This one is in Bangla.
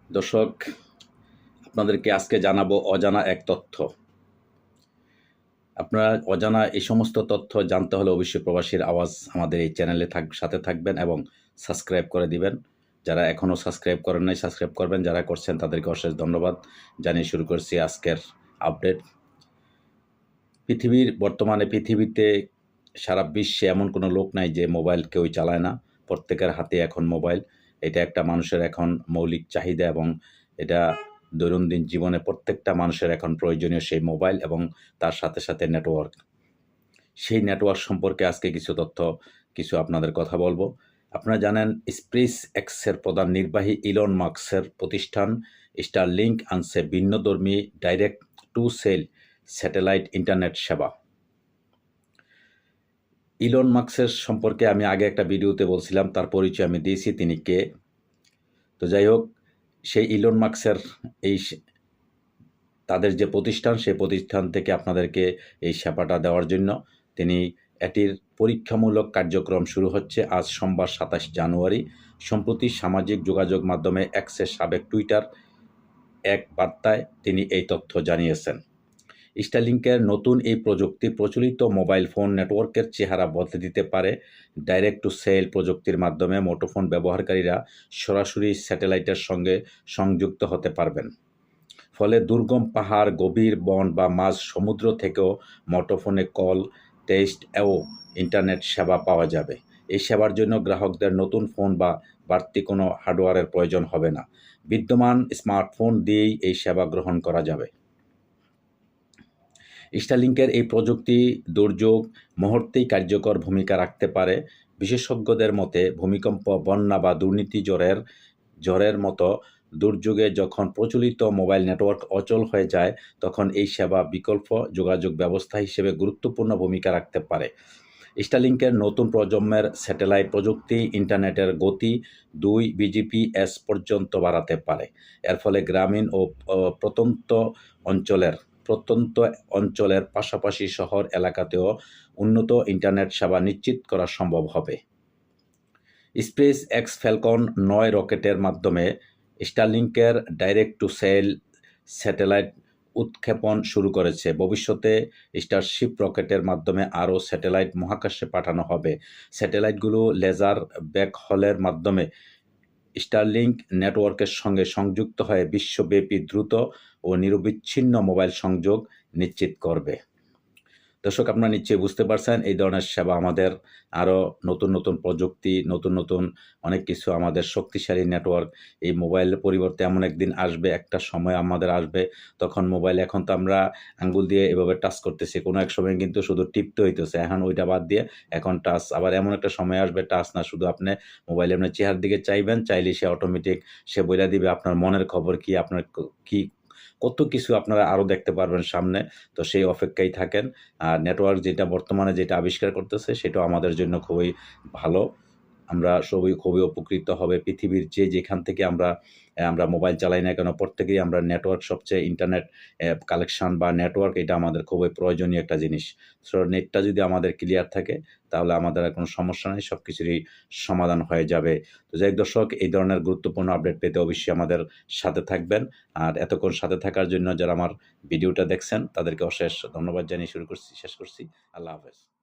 দর্শক, আপনাদেরকে আজকে জানাবো অজানা এক তথ্য। আপনারা অজানা এই সমস্ত তথ্য জানতে হলে অবশ্যই প্রবাসীর আওয়াজ আমাদের এই চ্যানেলে সাথে থাকবেন এবং সাবস্ক্রাইব করে দিবেন। যারা এখনও সাবস্ক্রাইব করেন নাই সাবস্ক্রাইব করবেন, যারা করছেন তাদেরকে অশেষ ধন্যবাদ জানিয়ে শুরু করছি আজকের আপডেট। বর্তমানে পৃথিবীতে সারা বিশ্বে এমন কোনো লোক নাই যে মোবাইল কেউই চালায় না। প্রত্যেকের হাতে এখন মোবাইল। এটা একটা মানুষের এখন মৌলিক চাহিদা এবং এটা দৈনন্দিন জীবনে প্রত্যেকটা মানুষের এখন প্রয়োজনীয় সেই মোবাইল এবং তার সাথে সাথে নেটওয়ার্ক। সেই নেটওয়ার্ক সম্পর্কে আজকে কিছু আপনাদের কথা বলবো। আপনারা জানেন স্পেস এক্সের প্রধান নির্বাহী ইলন মাস্কের প্রতিষ্ঠান স্টারলিংক আনছে ভিন্নধর্মী direct to cell satellite internet সেবা। ইলন মাস্কের সম্পর্কে আমি আগে একটা ভিডিওতে বলছিলাম, তার পরিচয় আমি দিয়েছি তিনি কে। তো যাই হোক, সেই ইলন মাস্কের তাদের যে প্রতিষ্ঠান, সেই প্রতিষ্ঠান থেকে আপনাদেরকে এই সেবাটা দেওয়ার জন্য এটির পরীক্ষামূলক কার্যক্রম শুরু হচ্ছে আজ সোমবার ২৭ জানুয়ারি। সম্প্রতি সামাজিক যোগাযোগ মাধ্যমে এক্সের সাবেক টুইটার এক বার্তায় তিনি এই তথ্য জানিয়েছেন। স্টারলিংকের নতুন এই প্রযুক্তি প্রচলিত মোবাইল ফোন নেটওয়ার্কের চেহারা বদলে দিতে পারে। ডাইরেক্ট টু সেল প্রযুক্তির মাধ্যমে মুঠোফোন ব্যবহারকারীরা সরাসরি স্যাটেলাইটের সঙ্গে সংযুক্ত হতে পারবেন। ফলে দুর্গম পাহাড়, গভীর বন বা মাঝ সমুদ্র থেকেও মুঠোফোনে কল, টেক্সট ও ইন্টারনেট সেবা পাওয়া যাবে। এই সেবার জন্য গ্রাহকদের নতুন ফোন বা বাড়তি কোনো হার্ডওয়্যারের প্রয়োজন হবে না। বিদ্যমান স্মার্টফোন দিয়েই এই সেবা গ্রহণ করা যাবে। স্টারলিংকের এই প্রযুক্তি দুর্যোগ মুহূর্তেই কার্যকর ভূমিকা রাখতে পারে। বিশেষজ্ঞদের মতে ভূমিকম্প, বন্যা বা দুর্নীতি ঝড়ের মতো দুর্যোগে যখন প্রচলিত মোবাইল নেটওয়ার্ক অচল হয়ে যায়, তখন এই সেবা বিকল্প যোগাযোগ ব্যবস্থা হিসেবে গুরুত্বপূর্ণ ভূমিকা রাখতে পারে। স্টারলিংকের নতুন প্রজন্মের স্যাটেলাইট প্রযুক্তি ইন্টারনেটের গতি 2 Gbps পর্যন্ত বাড়াতে পারে। এর ফলে গ্রামীণ ও প্রত্যন্ত অঞ্চলের পাশাপাশি শহর এলাকাতেও উন্নত ইন্টারনেট সেবা নিশ্চিত করা সম্ভব হবে। স্পেস এক্স ফ্যালকন 9 রকেটের মাধ্যমে স্টারলিংকের ডাইরেক্ট টু সেল স্যাটেলাইট উৎক্ষেপণ শুরু করেছে। ভবিষ্যতে স্টারশিপ রকেটের মাধ্যমে আরও স্যাটেলাইট মহাকাশে পাঠানো হবে। স্যাটেলাইটগুলো লেজার ব্যাকহলের মাধ্যমে স্টারলিংক নেটওয়ার্কের সঙ্গে সংযুক্ত হয়ে বিশ্বব্যাপী দ্রুত ও নিরবিচ্ছিন্ন মোবাইল সংযোগ নিশ্চিত করবে। দর্শক, আপনারা নিশ্চয়ই বুঝতে পারছেন এই ধরনের সেবা আমাদের আরও নতুন প্রযুক্তি, নতুন অনেক কিছু, আমাদের শক্তিশালী নেটওয়ার্ক, এই মোবাইলের পরিবর্তে এমন একদিন আসবে, একটা সময় আমাদের আসবে তখন মোবাইল, এখন তো আমরা আঙ্গুল দিয়ে এভাবে টাচ করতেছি, কোনো এক সময় কিন্তু শুধু টিপতে হইতেছে, এখন ওইটা বাদ দিয়ে এখন টাচ। আবার এমন একটা সময় আসবে টাচ না, শুধু আপনি মোবাইলে আপনার চেহারার দিকে চাইবেন, চাইলে সে অটোমেটিক সে বলে দিবে আপনার মনের খবর কি, আপনার কি কত কিছু আপনারা আরও দেখতে পারবেন সামনে। তো সেই অপেক্ষায় থাকেন। আর নেটওয়ার্ক বর্তমানে যেটা আবিষ্কার করতেছে সেটাও আমাদের জন্য খুবই ভালো। আমরা সবই খুবই উপকৃত হবে। পৃথিবীর যেখান থেকে আমরা মোবাইল চালাই না কেন, প্রত্যেকেই আমরা নেটওয়ার্ক, সবচেয়ে ইন্টারনেট কালেকশন বা নেটওয়ার্ক, এটা আমাদের খুবই প্রয়োজনীয় একটা জিনিস। সো নেটটা যদি আমাদের ক্লিয়ার থাকে তাহলে আমাদের আর কোনো সমস্যা নেই, সব কিছুরই সমাধান হয়ে যাবে। তো যাই হোক দর্শক, এই ধরনের গুরুত্বপূর্ণ আপডেট পেতে অবশ্যই আমাদের সাথে থাকবেন। আর এতক্ষণ সাথে থাকার জন্য যারা আমার ভিডিওটা দেখছেন তাদেরকে অশেষ ধন্যবাদ জানিয়ে শেষ করছি। আল্লাহ হাফেজ।